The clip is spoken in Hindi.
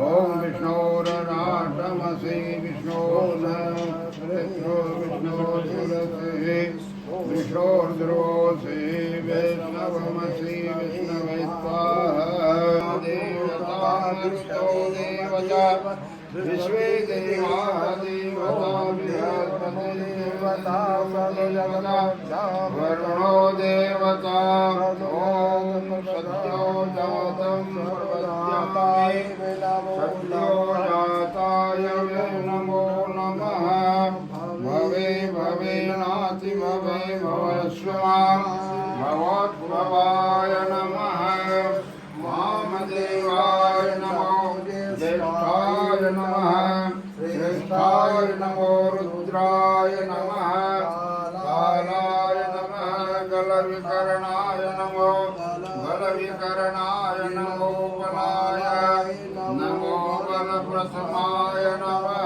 ओम विष्णोरराटमसि विष्णोर्विष्णोर्दुरसे विष्णोर्ध्रुवोऽसि वैष्णवमसि विष्णवे स्वाहा देवतामरुतो देवता विश्वे देवा देवता बृहस्पति देवता सर्वजगन्नाथा वरुणो देवता ओम सत्यो जातं सर्वज्ञाताय सत्यो जाताय नमो नमः भवे भवे नाति भवे भवस्वा भवद्भवाय नमः वामदेवाय नमो ज्येष्ठाय नमः श्रेष्ठाय नमो रुद्राय नमः कालाय नमः गलविकरणाय नमो बलविकरणाय नमो बलाय नमो बलप्रथमाय नमः